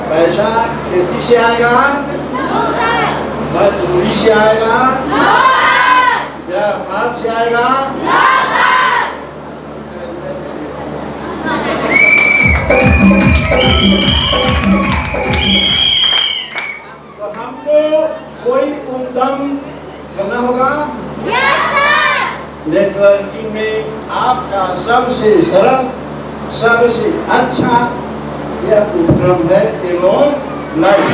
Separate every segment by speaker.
Speaker 1: पैसा खेती से आएगा, मजदूरी से आएगा, व्यापार से आएगा, तो हमको कोई उद्यम करना होगा। नेटवर्किंग में आपका सबसे सरल, सबसे अच्छा यह उपक्रम है एलोन लाइफ।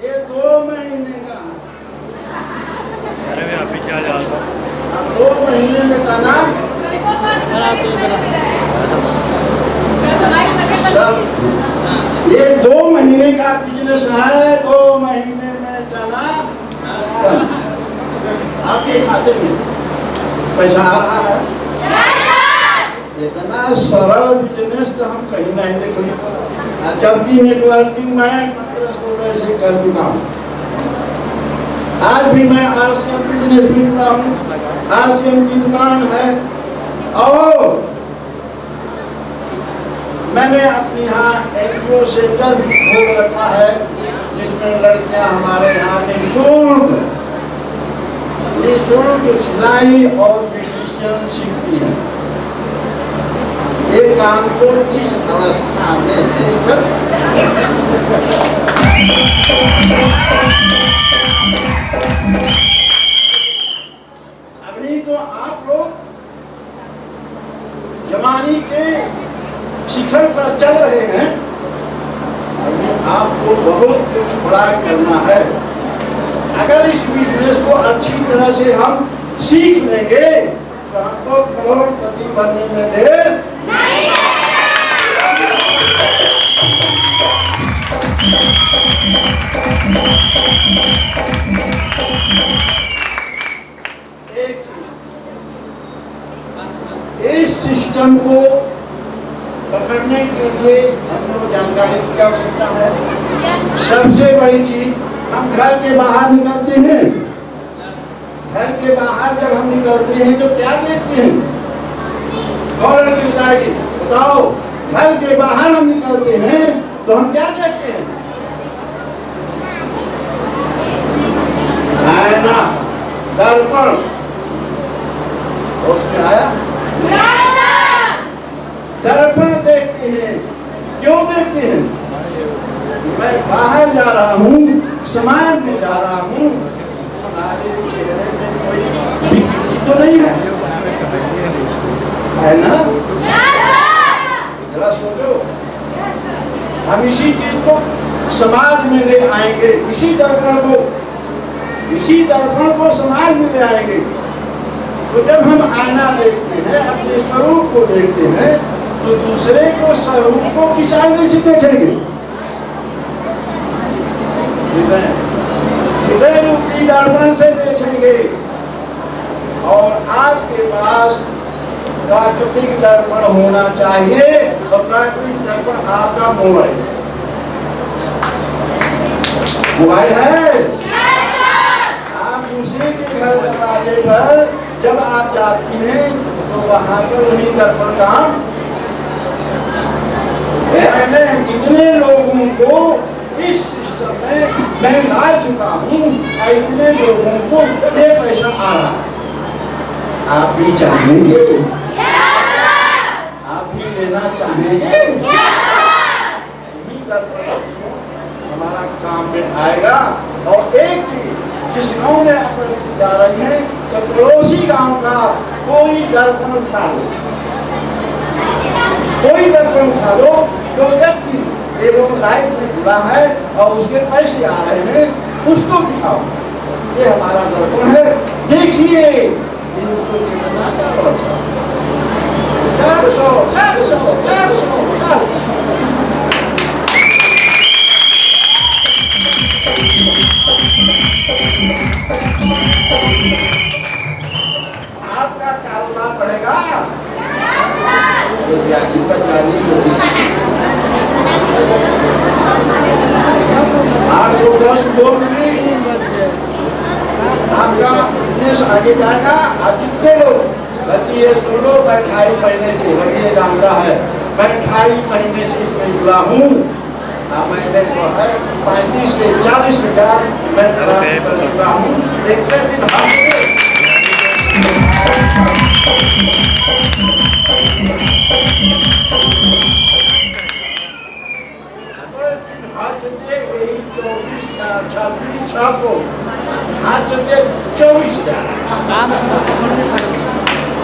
Speaker 1: ये 2 महीने का,
Speaker 2: अरे मैं अभी क्या जा रहा हूँ
Speaker 1: 2 महीने में करना ये 2 महीने का बिजनेस है। 2 महीने में चला आपके खाते में पैसा आ रहा है। इतना सरल बिजनेस तो हम कहीं नहीं देखे। जब भी नेटवर्किंग में 15-16 से कर चुका हूँ। आज भी मैं आरसीएम बिजनेस भी हुआ हूँ, आरसीएम की दुकान है और मैंने अपने यहाँ एनजीओ सेंटर भी खोल रखा है, जिसमें लड़कियां हमारे यहाँ निःशुल्क सिलाई और ब्यूटिशियन सीखती हैं। ये काम को इस अवस्था में लेकर अभी तो आप लोग जवानी के शिखर पर चल रहे हैं, अभी आपको बहुत कुछ बड़ा करना है। अगर इस बिजनेस को अच्छी तरह से हम सीख लेंगे तो हमको करोड़पति बनने में देर नहीं है। इस सिस्टम को पकड़ने के लिए हमको जानकारी की आवश्यकता है। सबसे बड़ी चीज, हम घर के बाहर निकलते हैं, घर के बाहर जब हम निकलते हैं तो क्या देखते हैं? कौन लड़की बताएगी? बताओ। घर के बाहर हम निकलते हैं तो हम क्या देखते हैं? आईना, दर्पण, उसमें आया दर्पण देखते हैं। क्यों देखते हैं? मैं बाहर जा रहा हूँ, समाज में जा रहा हूँ, हमारे चेहरे में कोई विकृति तो नहीं है ना? जरा सोचो, हम इसी चीज को समाज में ले आएंगे, इसी दर्पण को समाज में ले आएंगे। तो जब हम आईना देखते हैं, अपने स्वरूप को देखते हैं, तो दूसरे को स्वरूप को किस आईने से देखेंगे? हृदय रूपी दर्पण से देखेंगे। और आपके पास प्राकृतिक दर्पण होना चाहिए, और प्राकृतिक दर्पण आपका मोबाइल है। आप दूसरे के घर दरवाजे पर जब आप जाती हैं तो वहां पर वही दर्पण काम। मैंने इतने लोगों को इस सिस्टम में मैं ला चुका हूँ, इतने लोगों को ये पैसा आ रहा। आप भी चाहेंगे? आप भी लेना चाहेंगे? हमारा काम में आएगा। और एक चीज, जिस गांव में आप जा रही हैं तो पड़ोसी गांव का कोई दर्पण उठा लो, जो व्यक्ति एवं लाइफ में जुड़ा है और उसके पैसे आ रहे हैं, उसको दिखाओ। ये हमारा दर्पण है, देखिए। आपका कारोबार बढ़ेगा। 810 लोग आपका बिजनेस आगे जाएगा। आप कितने लोग बच्ची ये सुन लो, मैं 2.5 महीने से लगे जानता है, मैं 2.5 महीने से इसमें जुड़ा हूँ। मैंने जो है 35 से 40 हजार मैं कर चुका हूँ। एक दिन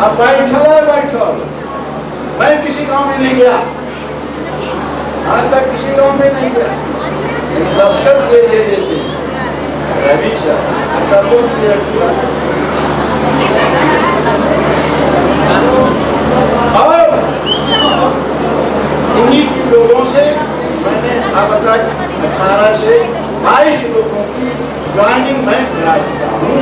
Speaker 1: अब बैठो। मैं किसी गांव में नहीं गया, आज तक किसी गांव में नहीं गया। दस्तखत दे देते रवि सर, और इन्हीं लोगों से मैंने अब तक 18 से 22 लोगों की ज्वाइनिंग मैं करा चुका हूँ।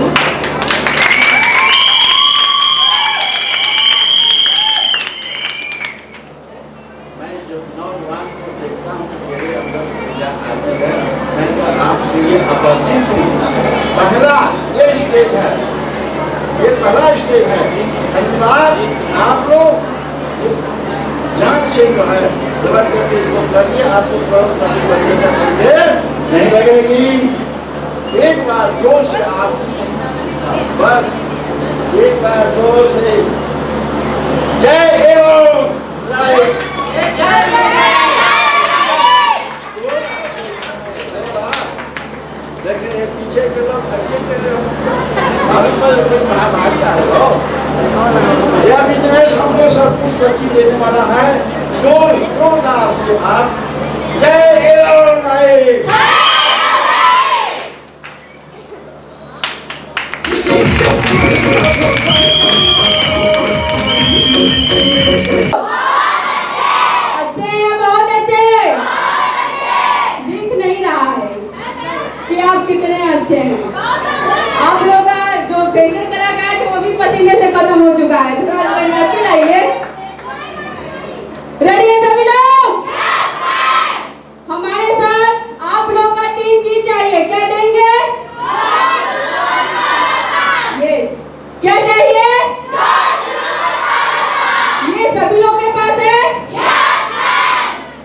Speaker 1: मैं जब नौजवान को देखता हूँ मेरे अंदर ऊर्जा आती है, मैं तो आपके लिए अपरिचित हूँ। पहला ये स्टेज है, ये पहला स्टेज है। धन्यवाद आप लोग जान से जो है जबरदस्ती इसको करिए, आपको कभी बचने का संदेह नहीं लगेगी। एक बार जोर से आप बस एक बार जोर से जय एवं लाइक लेकिन ये पीछे के लोग अच्छे के लोग महाभारत का है लो यह विजनेश हमको सब कुछ प्रति देने वाला है। जोरदार से आप जय एवं लाइक
Speaker 3: अच्छे हैं, बहुत अच्छे। दिख नहीं रहा है कि आप कितने अच्छे हैं। आप लोग का जो फेशियल करा गया है वो भी पसीने से खत्म हो चुका है। थोड़ा अच्छी लाइए। रेडी है सभी लोग? हमारे साथ आप लोग का 3 चीज चाहिए। क्या देंगे? यस। क्या चाहिए? ये सभी लोग के पास है?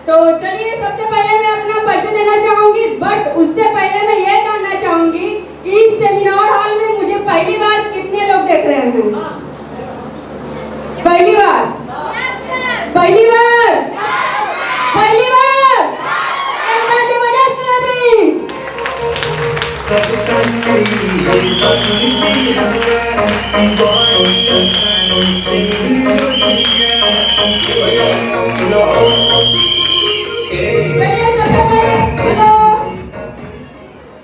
Speaker 3: तो चलिए सबसे पहले मैं अपना परिचय देना चाहूंगी, बट उससे पहले मैं ये जानना चाहूंगी कि इस सेमिनार हॉल में मुझे पहली बार कितने लोग देख रहे हैं? पहली बार? पहली बार? पहली बार? एक बार की वजह से भी हेलो,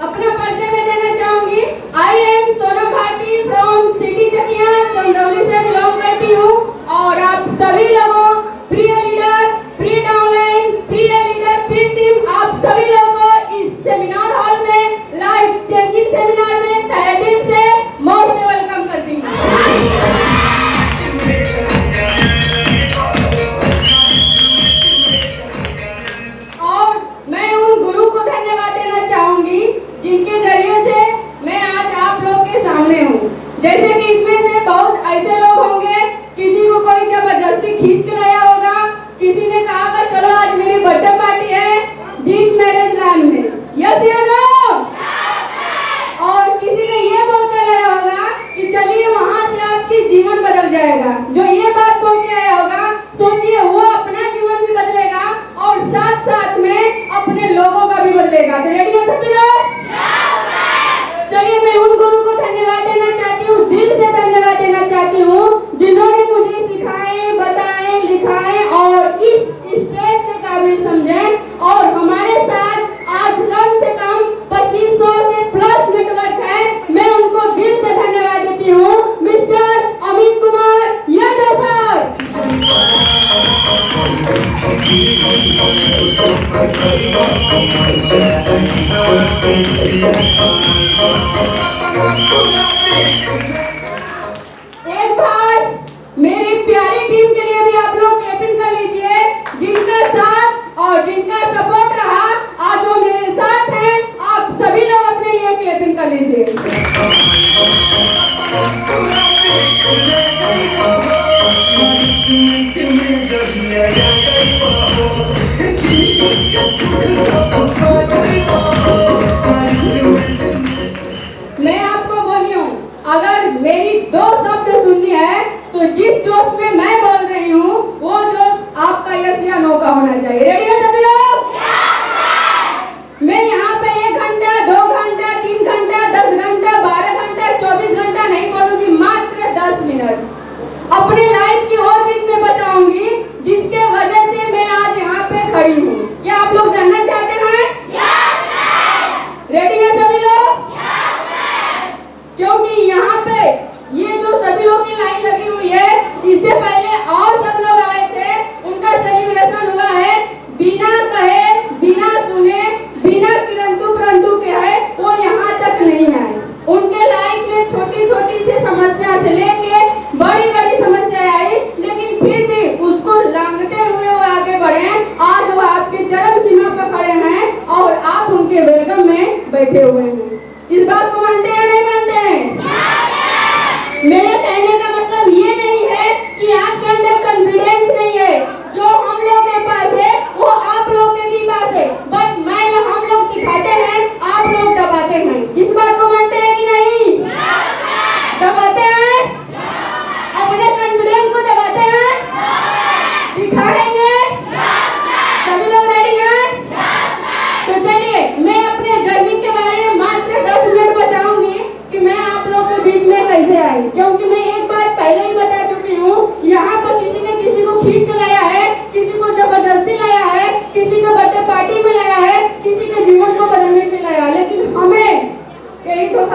Speaker 3: अपना परिचय मैं देना चाहूंगी। I am Sonam Bhati from city Chakia, Chandauli से बिलोंग करती हूँ। और आप सभी लोगों, प्रिय लीडर, प्रिय डाउनलाइन, प्रिय लीडर, प्रिय टीम, आप सभी लोगों को इस सेमिनार हॉल में, लाइफ चेंजिंग सेमिनार में तहे दिल से मोस्ट वेलकम करती हूँ। और मैं उन गुरु को धन्यवाद देना चाहूंगी जिनके जरिए से मैं आज आप लोग के सामने हूँ। जैसे कि इसमें से बहुत ऐसे लोग होंगे, किसी को कोई जबरदस्ती खींच के लाया होगा, किसी ने कहा कि चलो आज मेरी बर्थडे पार्टी है जीत मैरिज लैंड में, यस या नो? और किसी ने ये बोल के लाया होगा कि चलिए वहां से आपकी जीवन बदल जाएगा। जो ये बात बोल के आया होगा, सोचिए वो अपना जीवन भी बदलेगा और साथ साथ में अपने लोगों का भी बदलेगा। तो रेडी है सभी लोग? चलिए मैं उन गुरु को धन्यवाद देना चाहती हूँ, दिल से धन्यवाद देना चाहती हूँ, जिन्होंने मुझे सिखाए, बताए, लिखाए और इस स्टेज के काबिल समझे। और हमारे साथ आज कम से कम 2500 से प्लस नेटवर्क है। मैं उनको दिल से धन्यवाद देती हूँ। Mister Amit Kumar Yadav sir. एक बार मेरी प्यारी टीम के लिए भी आप लोग क्लैपिंग कर लीजिए, जिनका साथ और जिनका सपोर्ट रहा, आज वो मेरे साथ हैं। आप सभी लोग अपने लिए क्लैपिंग कर लीजिए। मैं आपको बोली हूँ, अगर मेरी 2 शब्द सुननी है तो जिस जोश में मैं बोल रही हूँ वो जोश आपका यस या नो का होना चाहिए। रेडी है सभी लोग? मैं यहाँ पे 1 घंटा, 2 घंटा, 3 घंटा, 10 घंटा, 12 घंटा, 24 घंटा नहीं बोलूंगी, मात्र 10 मिनट अपने लाइफ की वो चीज मैं बताऊंगी जिसके वजह से मैं आज यहाँ पे खड़ी हूँ। क्या आप लोग जानना चाहते हैं? रेडी है सभी लोग? क्योंकि यहाँ पे ये जो सभी लोग की लाइन लगी हुई है, इससे पहले और सब लोग आए थे, उनका सेलिब्रेशन हुआ है। बिना कहे, बिना सुने, बिना किरंतु परंतु के है वो यहाँ तक नहीं आए। उनके लाइफ में छोटी छोटी सी समस्या से लेके बड़ी बड़ी समस्या आई, लेकिन फिर भी उसको लांघते हुए वो आगे बढ़े। आज वो आपके चरम सीमा पर खड़े हैं और आप उनके वेलकम में बैठे हुए हैं। इस बात को मानते हैं नहीं मानते हैं? मेरे कहने का मतलब ये नहीं है कि आपके अंदर कॉन्फिडेंस नहीं है। जो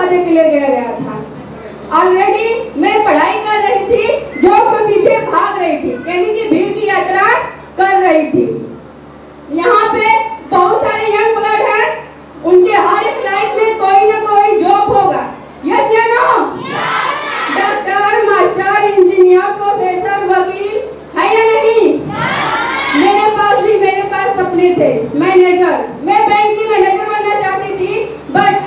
Speaker 3: दिखाने के लिए गया था। ऑलरेडी मैं पढ़ाई कर रही थी, जॉब के पीछे भाग रही थी, यानी कि भीड़ की यात्रा कर रही थी। यहाँ पे बहुत सारे यंग ब्लड हैं, उनके हर एक लाइफ में कोई ना कोई जॉब होगा। यस या no? Doctor, master, engineer, professor, वकील है या नहीं? मेरे पास सपने थे। मैनेजर, मैं बैंक की मैनेजर बनना चाहती थी, बट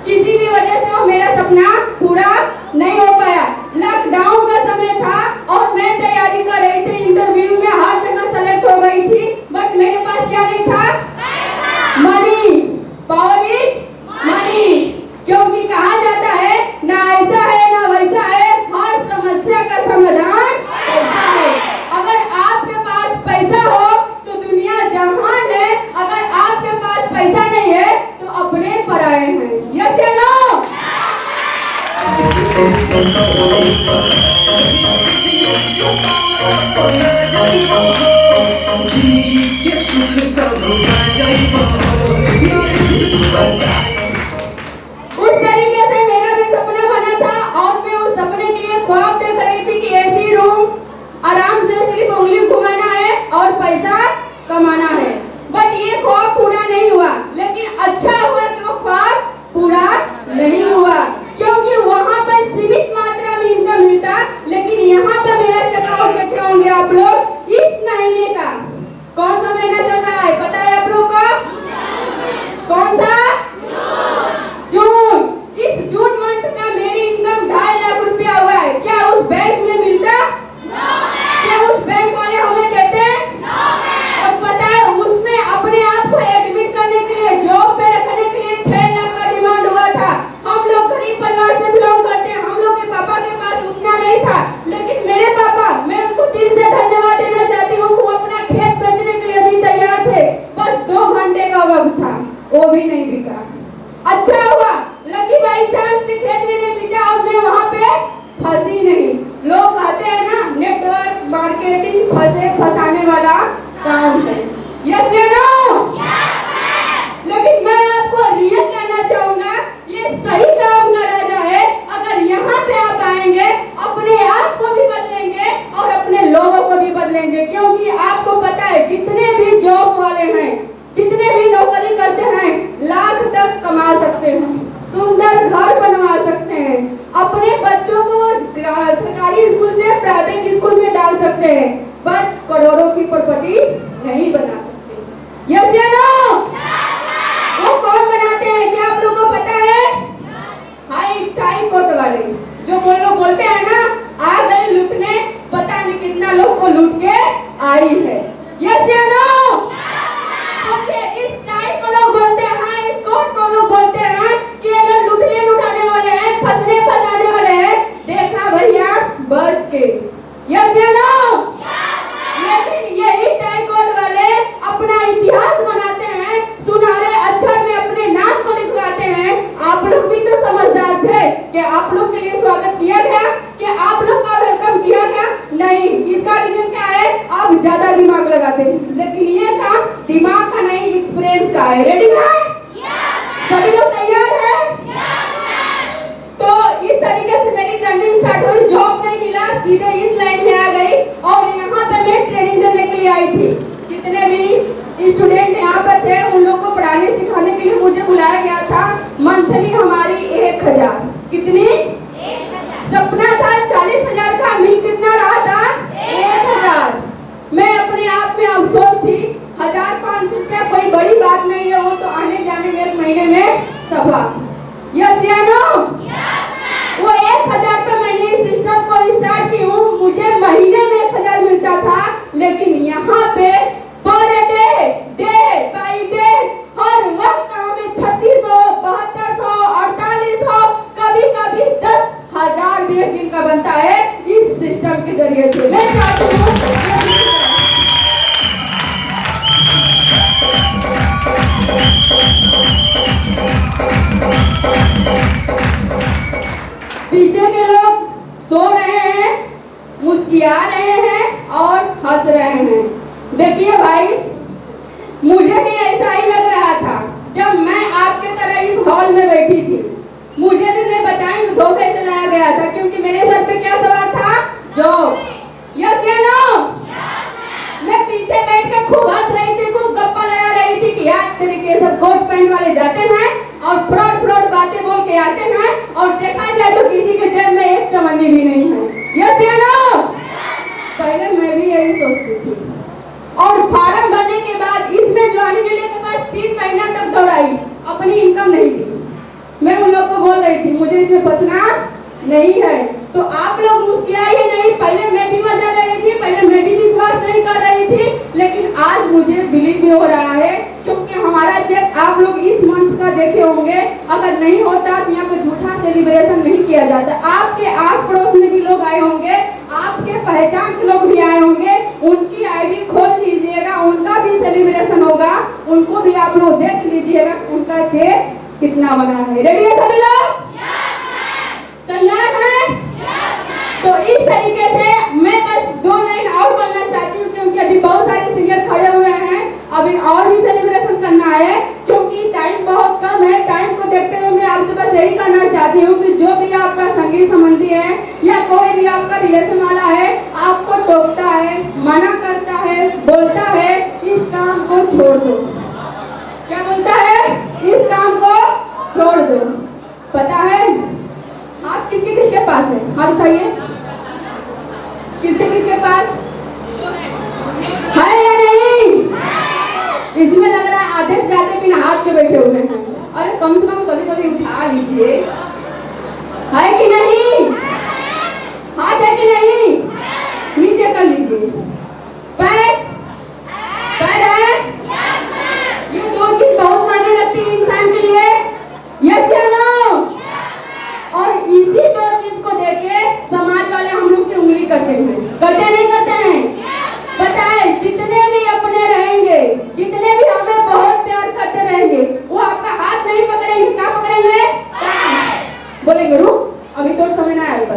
Speaker 3: किसी भी वजह से वो मेरा सपना पूरा नहीं हो पाया। लॉकडाउन का समय था और मैं तैयारी कर रही थी, इंटरव्यू में हर जगह सेलेक्ट हो गई थी, बट मेरे पास क्या नहीं था? मनी। Power is money. क्योंकि कहा जाता है ना ऐसा है ना वैसा है, हर समस्या का समाधान पैसा है। अगर आपके पास पैसा हो तो दुनिया जहान है, अगर आपके पास पैसा नहीं है तो अपने पराए हैं। यस या नो? उस तरीके से मेरा भी सपना बना था और मैं उस सपने के लिए ख्वाब देख रही थी कि ऐसी रूम, आराम से सिर्फ उंगली घुमाना है और पैसा कमाना है। बट ये ख्वाब पूरा नहीं हुआ, लेकिन अच्छा हुआ कि वो ख्वाब पूरा नहीं हुआ, क्योंकि वहाँ पर सीमित मात्रा में इनकम मिलता, लेकिन यहाँ पर मेरा चेकआउट देखे होंगे आप लोग, इस महीने का कौन सा महीना चल रहा है पता है आप लोग को? कौन सा? जून। इस जून मंथ का मेरी इनकम 2.5 लाख रुपया हुआ है। क्या उस बैंक में मिलता? क्या उस बैंक वाले हमें देते? और पता है उसमें अपने आप को एडमिट करने के लिए, जॉब पे रखने के लिए 6 लाख का डिमांड हुआ था। हम लोग गरीब परिवार से बिलोंग करते हैं, हम लोग के पापा के पास उतना नहीं था, लेकिन मेरे पापा, मैं उनको दिल से धन्यवाद देना चाहती हूँ, वो अपना खेत बेचने के लिए भी तैयार थे। बस 2 घंटे का वक्त था, वो भी नहीं बिका। अच्छा हुआ लकी बाई चांस के खेत में नहीं बेचा और मैं वहाँ पे फंसी नहीं। लोग कहते हैं ना, नेटवर्क मार्केटिंग फंसाने वाला काम है। यस या नो? लेकिन मैं आपको रियल कहना चाहूंगा, ये सही काम का राजा है। अगर यहाँ पे आप आएंगे, अपने आप को भी बदलेंगे और अपने लोगों को भी बदलेंगे, क्योंकि आपको पता है जितने भी जॉब वाले हैं, जितने भी नौकरी करते हैं, लाख तक कमा सकते हैं, सुंदर घर बनवा सकते हैं, अपने बच्चों को सरकारी स्कूल से प्राइवेट स्कूल में डाल सकते हैं, बट करोड़ों की प्रॉपर्टी नहीं बना सकते। यस या नो? वो कौन बनाते हैं क्या आप लोगों को पता है? हाई टाई कोट वाले, जो वो लोग बोलते हैं ना, आ गए लूटने, पता नहीं कितना लोग को लूट के आई है। यस या नो? इस टाइप को लोग बोलते हैं, इस कोट को लोग बोलते हैं कि अगर लुटाने वाले हैं, फंसाने वाले हैं, देखा भैया बच के। यस या नो? लेकिन यही टाइप कोट वाले अपना इतिहास बनाते हैं, सुनहरे अक्षर में अपने नाम को लिखवाते हैं। आप लोग भी तो समझदार थे कि आप लोग के लिए स्वागत किया गया, कि आप लोग का वेलकम किया गया? नहीं। इसका रीजन क्या है? आप ज्यादा दिमाग लगाते हैं, लेकिन ये काम दिमाग का नहीं, एक्सपीरियंस का है। रेडी है? सभी लोग तैयार हैं? तो इस तरीके से मेरी जर्नी स्टार्ट हुई। जॉब नहीं मिला, सीधे इस लाइन में आ गई और यहाँ पे मैं ट्रेनिंग देने के लिए आई थी। जितने भी स्टूडेंट यहाँ पर थे, उन लोगों को पढ़ाने सिखाने के लिए मुझे बुलाया गया था। मंथली हमारी 1000। कितनी? 1000। सपना था 40,000 का, मिल कितना रहा था? 1000। मैं अपने आप में अफसोस थी। 1500 रुपया कोई बड़ी बात नहीं है, वो तो आने जाने में महीने में सफा। यस या नो? वो 1000 पे मैंने इस सिस्टम को स्टार्ट की हूँ। मुझे महीने में 1000 मिलता था, लेकिन यहाँ पे पर डे बाई डे हर वक्त हमें 3600, 7200, 4800, कभी कभी 10,000 भी एक दिन का बनता है इस सिस्टम के जरिए से। मैं चाहती हूँ पीछे के लोग सो रहे हैं, मुस्कुरा रहे हैं और हंस रहे हैं। देखिए भाई, मुझे भी ऐसा ही लग रहा था जब मैं आपके तरह इस हॉल में बैठी थी। बताएं तो धोखे से लाया गया था, क्योंकि मेरे सर पे क्या सवार था? जॉब। यस या नो? मैं पीछे बैठ के खूब हंस रही थी, खूब गप्पा लगा रही थी कि यार तरीके सब कोट पैंट वाले जाते हैं और फ्रॉड बातें बोल के आते हैं, और देखा जाए तो किसी के जेब में एक चवन्नी भी नहीं है। यस या नो? पहले मैं भी यही सोचती थी, और फार्म भरने के बाद इसमें ज्वाइन के लिए के पास 3 महीना तक दौड़ाई, अपनी इनकम नहीं दी। मैं उन लोग को बोल रही थी मुझे इसमें फंसना नहीं है, तो आप लोग मुस्कुराइए नहीं। पहले मैं भी मजा ले रही थी, पहले मैं भी विश्वास नहीं कर रही थी, लेकिन आज मुझे बिलीव भी हो रहा है, क्योंकि हमारा चेक आप लोग इस मंथ का देखे होंगे। अगर नहीं होता तो यहाँ पे झूठा सेलिब्रेशन नहीं किया जाता। आपके आस पड़ोस में भी लोग आए होंगे, आपके पहचान के लोग भी आए होंगे, उनकी आईडी खोल लीजिएगा, उनका भी सेलिब्रेशन होगा, उनको भी आप लोग देख लीजिएगा उनका चेक कितना बना है। रेडी है सभी लोग? तैयार है? तो इस तरीके से मैं बस 2 लाइन और बोलना चाहती हूँ, क्योंकि अभी बहुत सारे सीनियर खड़े हुए हैं, अभी और भी सेलिब्रेशन करना है, क्योंकि टाइम बहुत कम है। टाइम को देखते हुए मैं आपसे बस यही कहना चाहती हूँ कि जो भी आपका संगी संबंधी है या कोई भी आपका रिलेशन वाला है, आपको टोकता है, मना करता है, बोलता है इस काम को छोड़ दो। क्या बोलता है? इस काम को छोड़ दो। पता है आप किसके किसके पास है? हाथ उठाइए। किसके किसके पास है या नहीं? इसमें लग रहा है आधे से ज्यादा बिना हाथ के बैठे हुए हैं। अरे कम से कम कभी कभी उठा लीजिए। है कि नहीं? हाथ है कि नहीं? नीचे कर लीजिए। पैर पैर है? ये 2 चीज बहुत मायने रखती है इंसान के लिए। यस या नो? और इसी 2 चीज को देख के समाज वाले हम लोग की उंगली करते हैं, करते नहीं करते हैं? पता है जितने भी अपने रहेंगे, जितने भी हमें बहुत प्यार करते रहेंगे, वो आपका हाथ नहीं पकड़ेंगे। क्या पकड़ेंगे? बोलेंगे रुक अभी तो समय ना आएगा,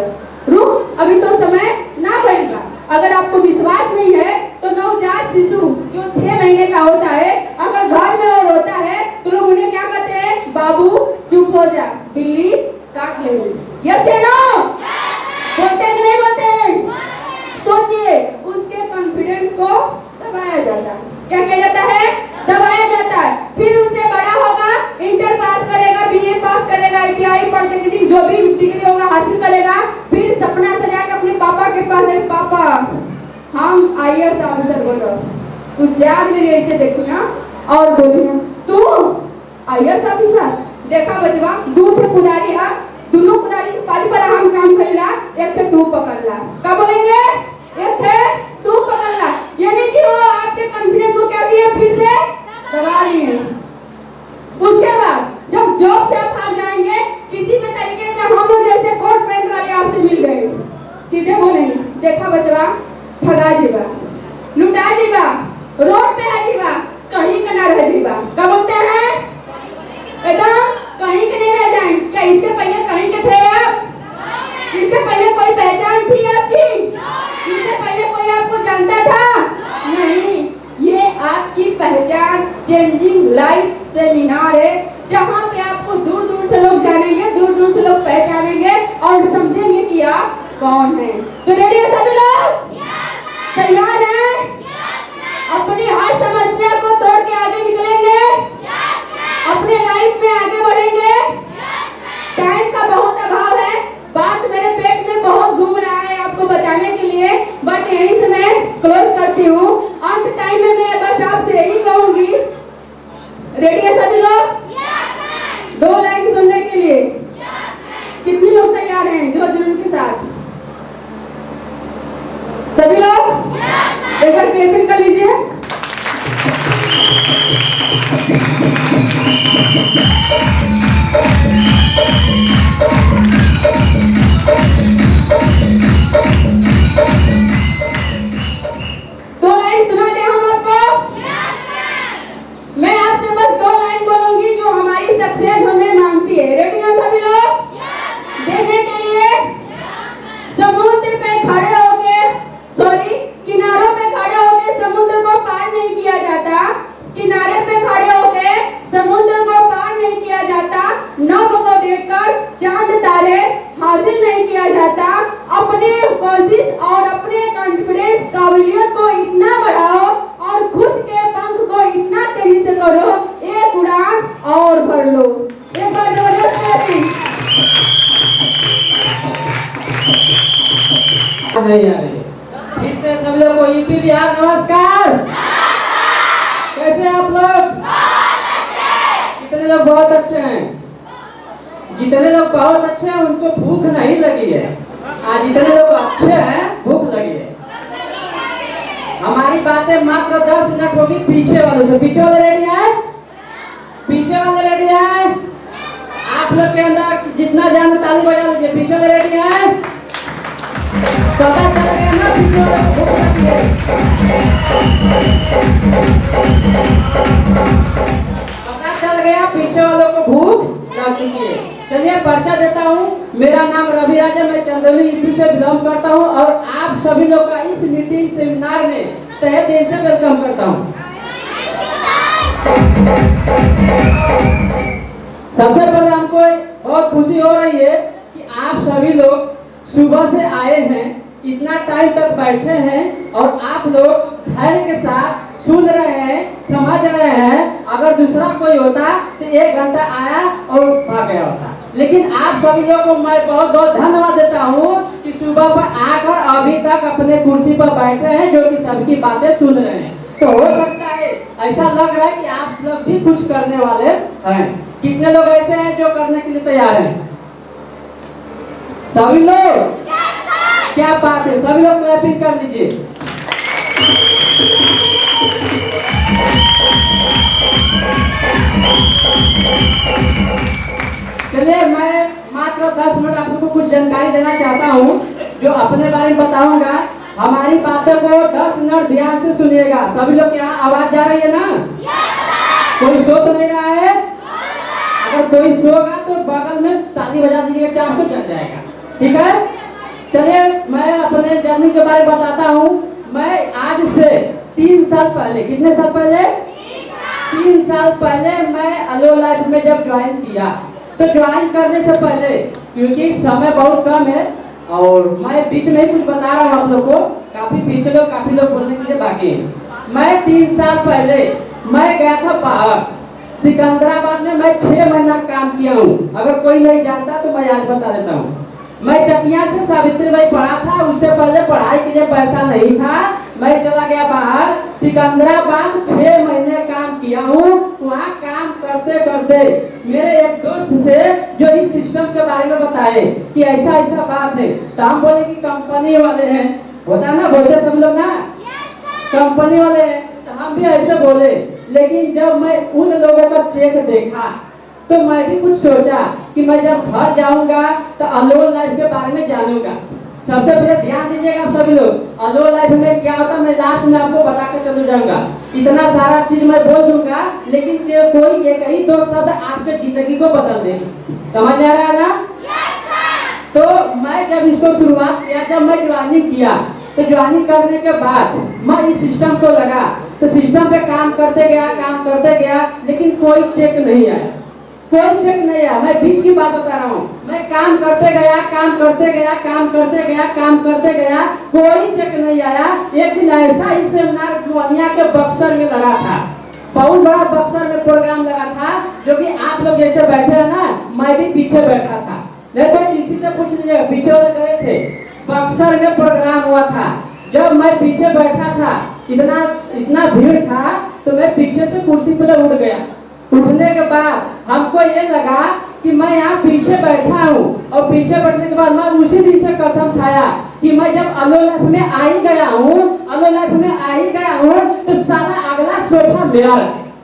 Speaker 3: रुक अभी तो समय ना बनेगा। अगर आपको विश्वास नहीं है तो नवजात शिशु जो 6 महीने का होता है, अगर घर में और होता है तो लोग उन्हें क्या कहते हैं? बाबू चुप हो जा, बिल्ली काट लेगी। यस या नो? बोलते कि नहीं बोलते? सोचिए, उसके कॉन्फिडेंस को दबाया जाता है। क्या किया जाता है? दबाया जाता है। फिर उससे बड़ा होगा, इंटर पास करेगा, बीए पास करेगा, ITI पॉलिटेक्निक जो भी डिग्री होगा हासिल करेगा, फिर सपना सजा के अपने पापा के पास है, पापा हम IAS ऑफिसर बोलो। तू 4 दिन ऐसे देखिया और बोलिए तू IAS ऑफिसर। देखा बचवा, 2 थे कुदारी है, दोनों कुदारी से पाली पर हम काम करेला, एक थे तू पकड़ला। क्या बोलेंगे? एक थे तू पकड़ला। यानी कि वो आपके कॉन्फिडेंस को क्या किया? फिर से दबा रही है। उसके बाद जब जॉब से आप भाग जाएंगे, किसी भी तरीके से हम लोग जैसे कोट पैंट वाले आपसे मिल गए, सीधे बोलेंगे देखा बचवा ठगा जीवा, लुटा जीवा, रोड पे आ जीवा, कहीं का ना रह जीवा। क्या बोलते हैं? एकदम कहीं के नहीं रह जाएं। क्या इसके पहले कहीं के थे आप? इससे पहले कोई पहचान थी आपकी? इससे पहले कोई आपको जानता था? नहीं। ये आपकी पहचान चेंजिंग लाइफ सेमिनार है, जहाँ पे आपको दूर दूर से लोग जानेंगे, दूर दूर से लोग पहचानेंगे और समझेंगे कि आप कौन है। तो रेडी है सभी लोग? तैयार है? अपनी हर समस्या को तोड़ के आगे निकलेंगे, अपने लाइफ में आगे बढ़ेंगे। टाइम का बहुत अभाव है, बात मेरे पेट में बहुत घूम रहा है आपको बताने के लिए, बट यहीं से मैं क्लोज करती हूँ। अंत टाइम में मैं बस आपसे यही कहूंगी, रेडी है सभी लोग? 2 लाइन सुनने के लिए कितने लोग तैयार हैं? जो जुनून के साथ सभी लोग एक बार क्लैपिंग कर लीजिए। नभ को देखकर चांद तारे कोशिश और अपने कॉन्फिडेंस काबिलियत को इतना बढ़ाओ और खुद के पंख को इतना तेजी से करो, एक उड़ान और भर लो। एक बार जबरदस्त
Speaker 4: नहीं आ रही। फिर से सब लोग को यूपी बिहार नमस्कार। कैसे आप लोग? कितने लोग बहुत अच्छे हैं? जितने लोग बहुत अच्छे हैं उनको भूख नहीं लगी है, आज जितने लोग अच्छे हैं भूख लगी है। हमारी बातें मात्र 10 मिनट होगी पीछे वालों से। पीछे वाले रेडी है? पीछे वाले रेडी है? आप लोग के अंदर जितना जान ताली बजा लीजिए। पीछे वाले रेडी है? पता चल गया ना पीछे वाले भूख लगी है। पता चल गया पीछे वालों को भूख लग चुकी है। चलिए परिचय देता हूँ। मेरा नाम रवि राज है, मैं चंदौली यूपी से बिलोंग करता हूँ और आप सभी लोग का इस मीटिंग सेमिनार में तहे दिल से वेलकम करता हूँ। सबसे पहले हमको बहुत खुशी हो रही है कि आप सभी लोग सुबह से आए हैं, इतना टाइम तक बैठे हैं और आप लोग धैर्य के साथ सुन रहे हैं, समझ रहे हैं। अगर दूसरा कोई होता तो 1 घंटा आया और भाग गया होता। लेकिन आप सभी लोगों को मैं बहुत बहुत धन्यवाद देता हूँ कि सुबह पर आकर अभी तक अपने कुर्सी पर बैठे हैं, जो कि सबकी बातें सुन रहे हैं। तो हो सकता है ऐसा लग रहा है कि आप लोग भी कुछ करने वाले हैं। कितने लोग ऐसे हैं जो करने के लिए तैयार हैं? सभी लोग? क्या बात है, सभी लोग क्लैपिंग कर लीजिए। चलिए मैं मात्र 10 मिनट आप लोगों को कुछ जानकारी देना चाहता हूँ, जो अपने बारे में बताऊंगा। हमारी बातों को 10 मिनट ध्यान से सुनिएगा। सभी लोग यहाँ आवाज जा रही है ना? कोई सो तो नहीं रहा है? अगर कोई सोगा तो बगल में ताली बजा दीजिएगा, 400 चल जाएगा। ठीक है? चलिए मैं अपने जर्नी के बारे में बताता हूँ। मैं आज से 3 साल पहले, कितने साल पहले? 3 साल पहले मैं अलो लाइफ में जब ज्वाइन किया, तो ज्वाइन करने से पहले, क्योंकि समय बहुत कम है और मैं बीच में ही कुछ बता रहा हूँ आप लोग को, काफी पीछे लोग काफी लोग बोलने के लिए बाकी है। मैं 3 साल पहले मैं गया था बाहर सिकंदराबाद में। मैं 6 महीना काम किया हूँ। अगर कोई नहीं जानता तो मैं आज बता देता हूँ। मैं चकिया से सावित्रीबाई पढ़ा था, उससे पहले पढ़ाई के लिए पैसा नहीं था। मैं चला गया बाहर सिकंदराबाद, 6 महीने काम किया हूँ। वहाँ काम करते करते मेरे एक दोस्त थे जो इस सिस्टम के बारे में बताए कि ऐसा ऐसा बात है। तो हम बोले कि कंपनी वाले हैं, होता ना, बोलते सब लोग ना, कंपनी वाले हैं, तो हम भी ऐसे बोले। लेकिन जब मैं उन लोगों का चेक देखा तो मैं भी कुछ सोचा कि मैं जब घर जाऊंगा तो अलो लाइफ के बारे में जानूंगा। सबसे पहले ध्यान दीजिएगा आप सभी लोग, अलो लाइफ में क्या होता है मैं लास्ट में आपको बता के चलू जाऊंगा। इतना सारा चीज मैं बोल दूंगा, लेकिन कोई एक ही 2 शब्द आपके जिंदगी को बदल देगी। समझ में आ रहा है ना? तो मैं जब इसको शुरुआत किया, जब मैं ज्वाइनिंग किया, तो ज्वाइनिंग करने के बाद मैं इस सिस्टम को लगा, तो सिस्टम पे काम करते गया, लेकिन कोई चेक नहीं आया, कोई चेक नहीं आया। मैं बीच की बात बता रहा हूँ। मैं काम करते गया, कोई चेक नहीं आया। एक दिन ऐसा ही सेमिनार दुनिया के बक्सर में लगा था, बहुत बड़ा बक्सर में प्रोग्राम लगा था, जो कि आप लोग जैसे बैठे हैं ना, मैं भी पीछे बैठा था। नहीं तो किसी से पूछ लीजिएगा, पीछे वाले गए थे। बक्सर में प्रोग्राम हुआ था। जब मैं पीछे बैठा था, इतना भीड़ था, तो मैं पीछे से कुर्सी पर उठ गया। उठने के बाद हमको ये लगा कि मैं यहाँ पीछे बैठा हूँ, और पीछे बैठने के बाद मैं उसी दिन से कसम खाया कि मैं जब अलो लाइफ में आ ही गया हूँ, तो सारा अगला सोफा मेरा है।